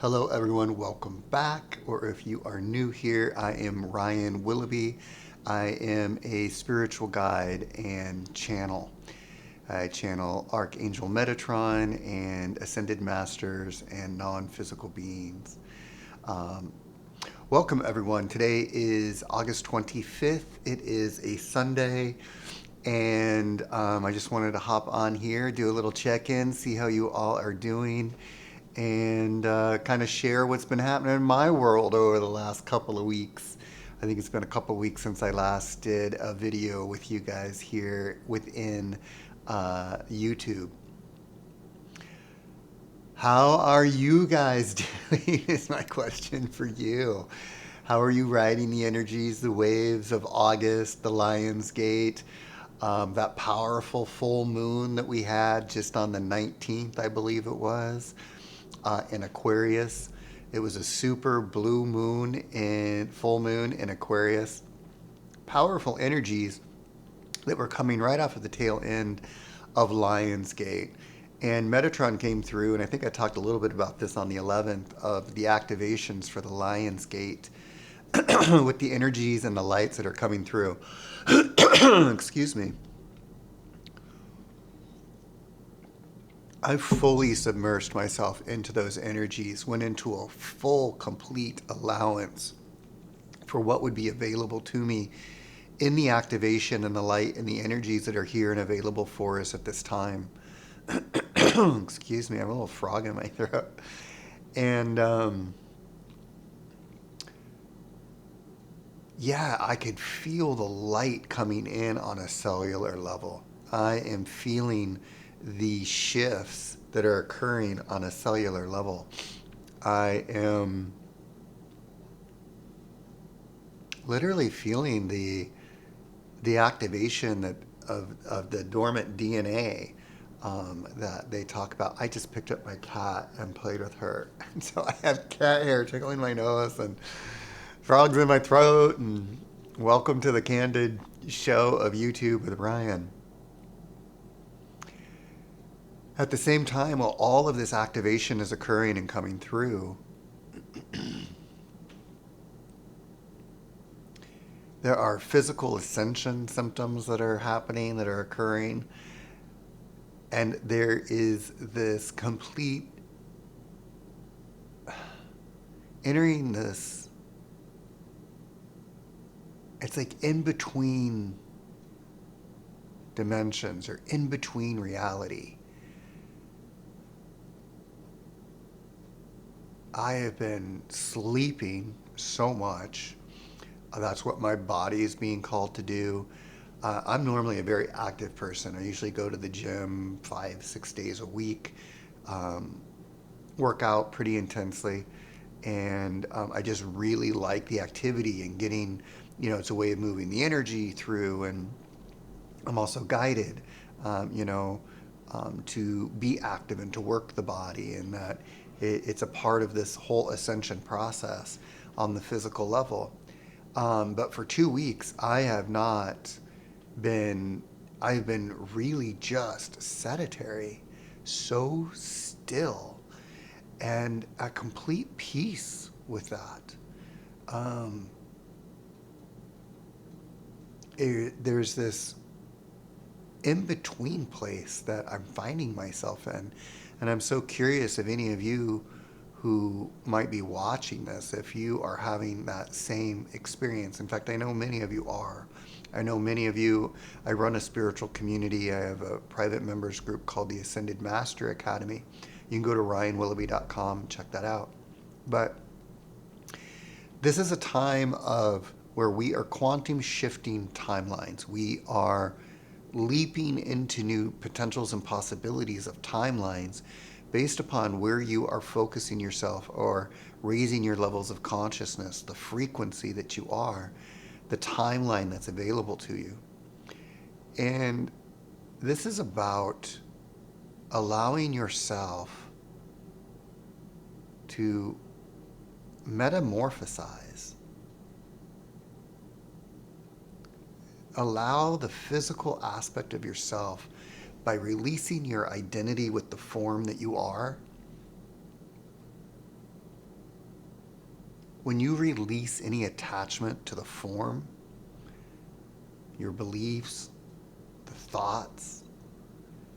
Hello, everyone. Welcome back. Or if you are new here, I am Ryan Willoughby. I am a spiritual guide and channel. I channel Archangel Metatron and Ascended Masters and non physical beings. Um, Welcome, everyone. Today is August 25th. It is a Sunday. And I just wanted to hop on here, do a little check in, see how you all are doing, and kind of share what's been happening in my world over the last couple of weeks. I think it's been a couple of weeks since I last did a video with you guys here within YouTube. How are you guys doing? Is my question for you. How are you riding the energies, the waves of August, the Lion's Gate, that powerful full moon that we had just on the 19th, I believe it was, in Aquarius? It was a super blue moon and full moon in Aquarius. Powerful energies that were coming right off of the tail end of Lionsgate. And Metatron came through, and I think I talked a little bit about this on the 11th of the activations for the Lionsgate with the energies and the lights that are coming through. Excuse me. I fully submersed myself into those energies, went into a full, complete allowance for what would be available to me in the activation and the light and the energies that are here and available for us at this time. Excuse me, I have a little frog in my throat. And yeah, I could feel the light coming in on a cellular level. I am feeling the shifts that are occurring on a cellular level. I am literally feeling the activation of the dormant DNA that they talk about. I just picked up my cat and played with her. And so I have cat hair tickling my nose and frogs in my throat. And welcome to the Candid Show of YouTube with Ryan. At the same time, while all of this activation is occurring and coming through, there are physical ascension symptoms that are happening, that are occurring. And there is this complete entering this, it's like in between dimensions or in between reality. I have been sleeping so much. That's what my body is being called to do. I'm normally a very active person. I usually go to the gym 5, 6 days a week, work out pretty intensely, and I just really like the activity and getting, it's a way of moving the energy through, and I'm also guided, to be active and to work the body, and that it's a part of this whole ascension process on the physical level. But for 2 weeks, been, I've been really just sedentary, so still, and at complete peace with that. Um, there's this in between place that I'm finding myself in. And I'm so curious if any of you who might be watching this, if you are having that same experience. In fact, I know many of you are. I know many of you, I run a spiritual community. I have a private members group called the Ascended Master Academy. You can go to ryanwilloughby.com and check that out. But this is a time of where we are quantum shifting timelines. We are leaping into new potentials and possibilities of timelines based upon where you are focusing yourself or raising your levels of consciousness, the frequency that you are, the timeline that's available to you. And this is about allowing yourself to metamorphosize. Allow the physical aspect of yourself, by releasing your identity with the form that you are, When you release any attachment to the form, your beliefs, the thoughts,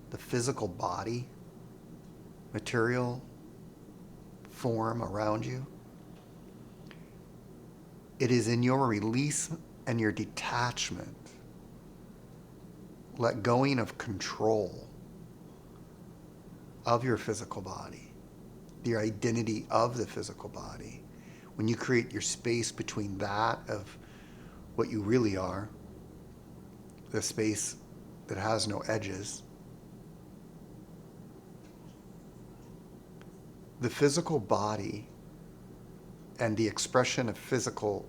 the physical body, material, form around you, it is in your release and your detachment, let going of control of your physical body, your identity of the physical body. When you create your space between that of what you really are, the space that has no edges, the physical body and the expression of physical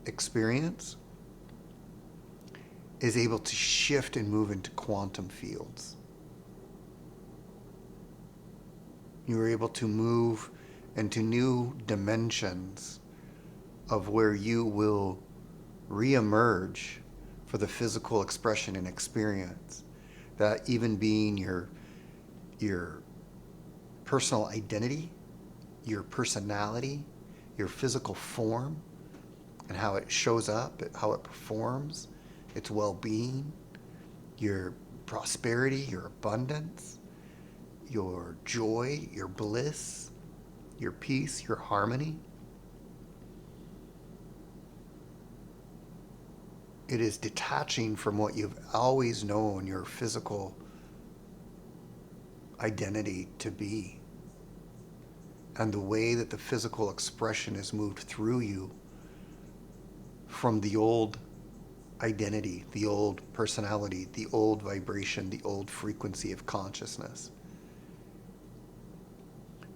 experience is able to shift and move into quantum fields. You are able to move into new dimensions of where you will reemerge for the physical expression and experience. That even being your personal identity, your personality, your physical form, and how it shows up, how it performs, its well-being, your prosperity, your abundance, your joy, your bliss, your peace, your harmony. It is detaching from what you've always known your physical identity to be, and the way that the physical expression is moved through you from the old identity, the old personality, the old vibration, the old frequency of consciousness.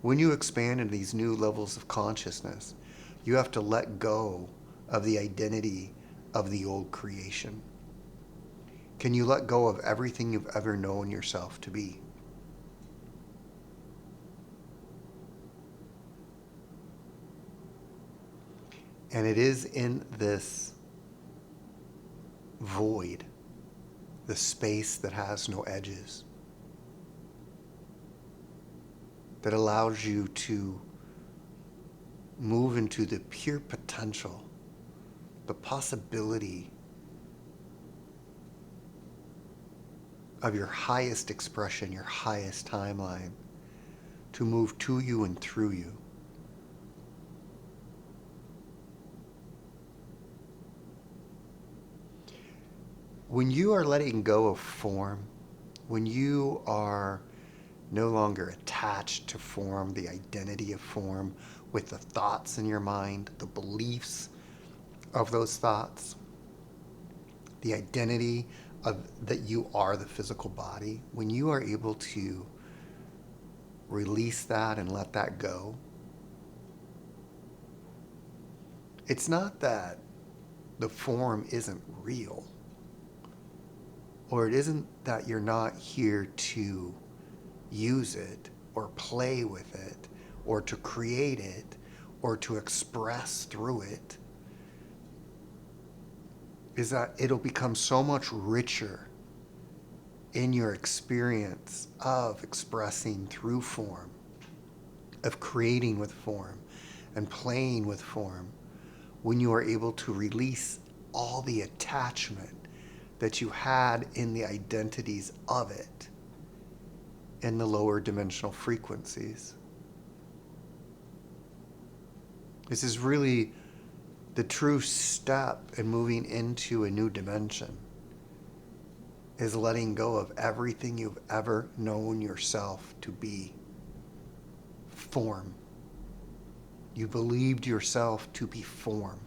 When you expand into these new levels of consciousness, you have to let go of the identity of the old creation. Can you let go of everything you've ever known yourself to be? And it is in this void, the space that has no edges, that allows you to move into the pure potential, the possibility of your highest expression, your highest timeline, to move to you and through you. When you are letting go of form, when you are no longer attached to form, the identity of form, with the thoughts in your mind, the beliefs of those thoughts, the identity of that you are the physical body, when you are able to release that and let that go, it's not that the form isn't real, or it isn't that you're not here to use it or play with it or to create it or to express through it. Is that it'll become so much richer in your experience of expressing through form, of creating with form and playing with form, when you are able to release all the attachment that you had in the identities of it in the lower dimensional frequencies. This is really the true step in moving into a new dimension, is letting go of everything you've ever known yourself to be. Form. You believed yourself to be form.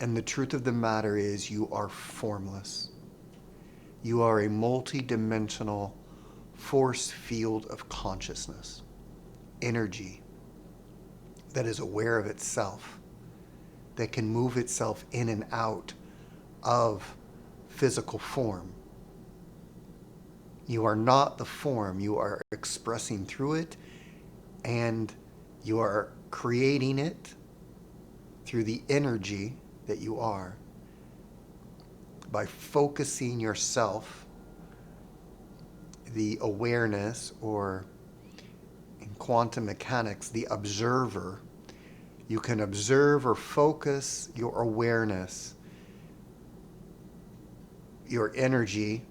And the truth of the matter is you are formless. You are a multi-dimensional force field of consciousness, energy that is aware of itself, that can move itself in and out of physical form. You are not the form. You are expressing through it, and you are creating it through the energy that you are by focusing yourself, the awareness, or in quantum mechanics, the observer, You can observe or focus your awareness, your energy,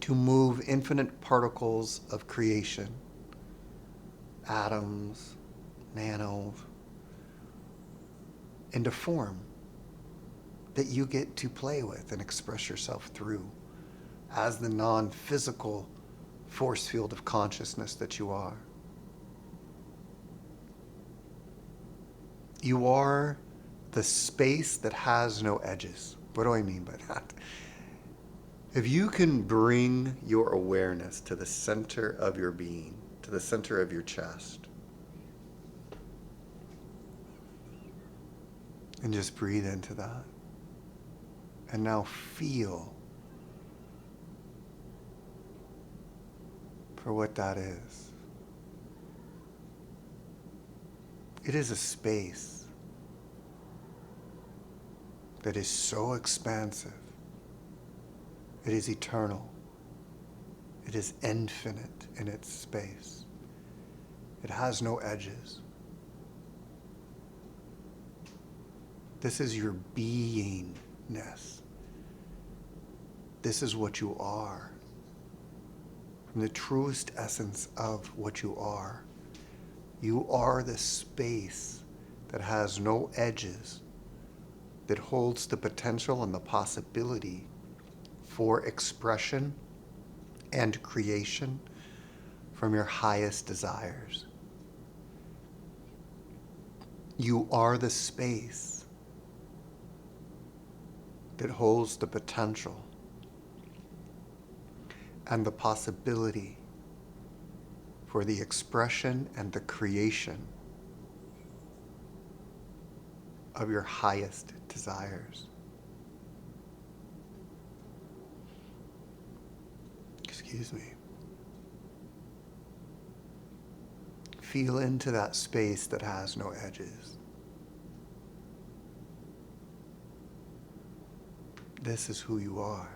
to move infinite particles of creation, atoms, nanos, into form that you get to play with and express yourself through as the non-physical force field of consciousness that you are. You are the space that has no edges. What do I mean by that? If you can bring your awareness to the center of your being, to the center of your chest, and just breathe into that, and now feel for what that is. It is a space that is so expansive. It is eternal. It is infinite in its space. It has no edges. This is your beingness. This is what you are. From the truest essence of what you are. You are the space that has no edges, that holds the potential and the possibility for expression and creation from your highest desires. You are the space that holds the potential and the possibility for the expression and the creation of your highest desires. Excuse me. Feel into that space that has no edges. This is who you are.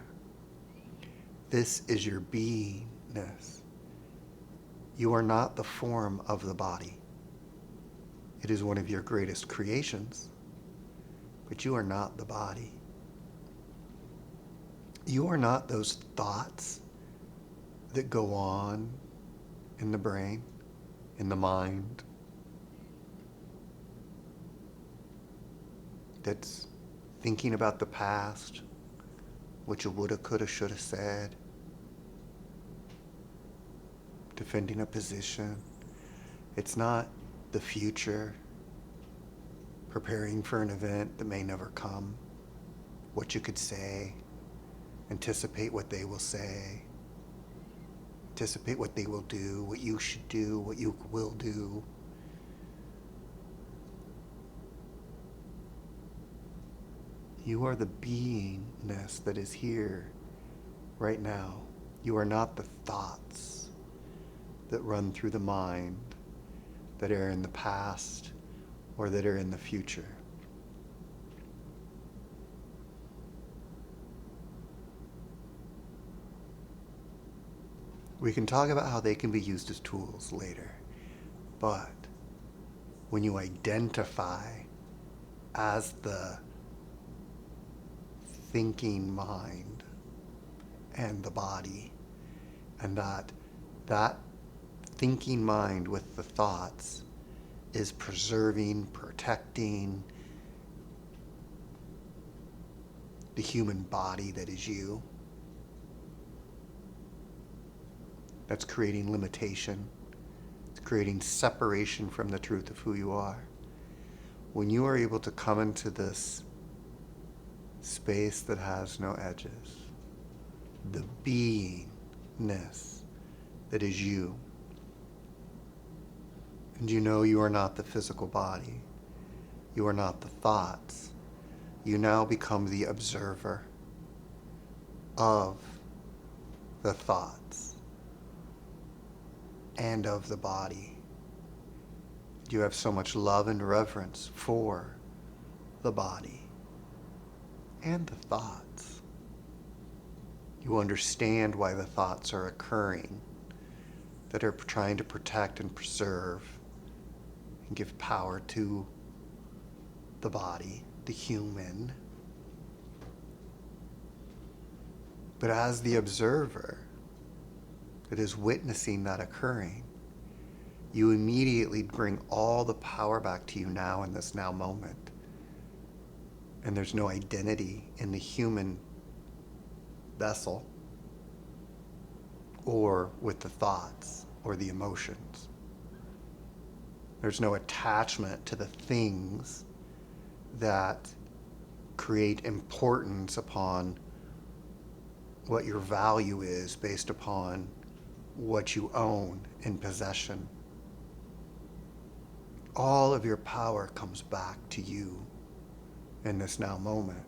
This is your beingness. You are not the form of the body. It is one of your greatest creations, but you are not the body. You are not those thoughts that go on in the brain, in the mind, that's thinking about the past, what you woulda, coulda, shoulda said, defending a position. It's not the future, preparing for an event that may never come, what you could say, anticipate what they will say, anticipate what they will do, what you should do, what you will do. You are the beingness that is here right now. You are not the thoughts that run through the mind that are in the past or that are in the future. We can talk about how they can be used as tools later, but when you identify as the thinking mind and the body, and that thinking mind with the thoughts is preserving, protecting the human body that is you. That's creating limitation. It's creating separation from the truth of who you are. When you are able to come into this space that has no edges, the beingness that is you, and you know you are not the physical body, you are not the thoughts, you now become the observer of the thoughts and of the body. You have so much love and reverence for the body and the thoughts. You understand why the thoughts are occurring, that are trying to protect and preserve and give power to the body, the human, but as the observer that is witnessing that occurring, you immediately bring all the power back to you now in this now moment. And there's no identity in the human vessel or with the thoughts or the emotions. There's no attachment to the things that create importance upon what your value is based upon what you own in possession. All of your power comes back to you in this now moment.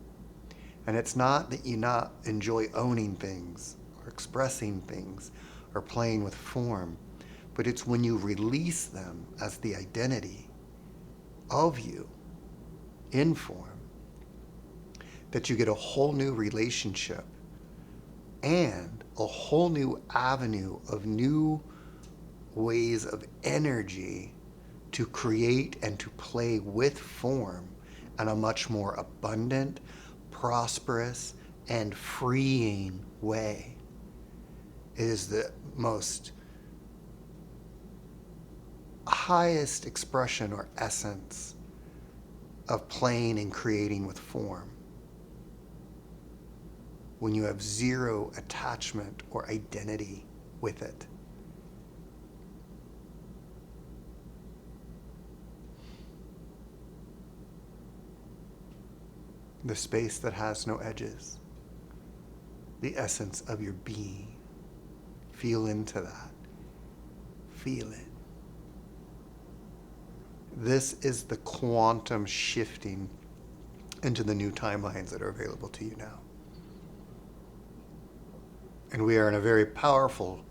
And it's not that you not enjoy owning things or expressing things or playing with form, but it's when you release them as the identity of you in form that you get a whole new relationship and a whole new avenue of new ways of energy to create and to play with form in a much more abundant, prosperous, and freeing way. It is the most highest expression or essence of playing and creating with form. When you have zero attachment or identity with it. The space that has no edges. The essence of your being. Feel into that. Feel it. This is the quantum shifting into the new timelines that are available to you now. And we are in a very powerful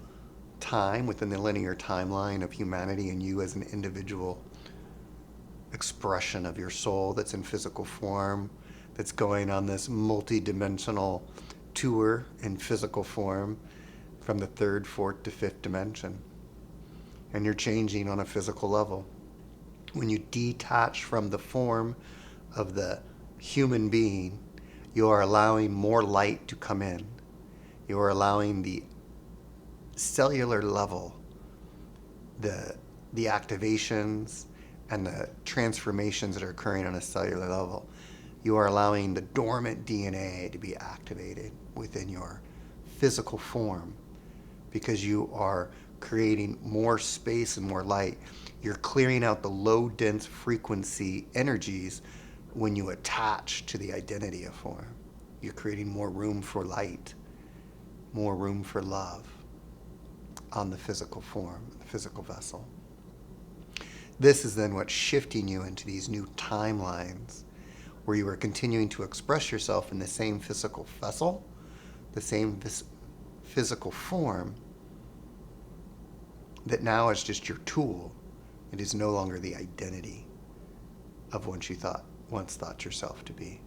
time within the linear timeline of humanity and you as an individual expression of your soul that's in physical form, that's going on this multi-dimensional tour in physical form from the third, fourth to fifth dimension. And you're changing on a physical level. When you detach from the form of the human being, you are allowing more light to come in. You are allowing the cellular level, the activations and the transformations that are occurring on a cellular level. You are allowing the dormant DNA to be activated within your physical form because you are creating more space and more light. You're clearing out the low dense frequency energies when you attach to the identity of form. You're creating more room for light, more room for love on the physical form, the physical vessel. This is then what's shifting you into these new timelines where you are continuing to express yourself in the same physical vessel, the same physical form, that now is just your tool. It is no longer the identity of what you once thought yourself to be.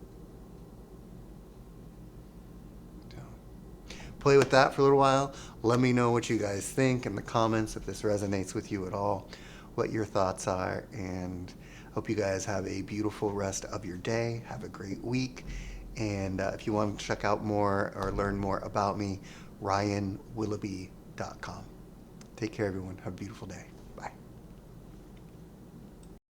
Play with that for a little while. Let me know what you guys think in the comments if this resonates with you at all, what your thoughts are, and hope you guys have a beautiful rest of your day. Have a great week. And if you want to check out more or learn more about me, RyanWilloughby.com. Take care, everyone. Have a beautiful day.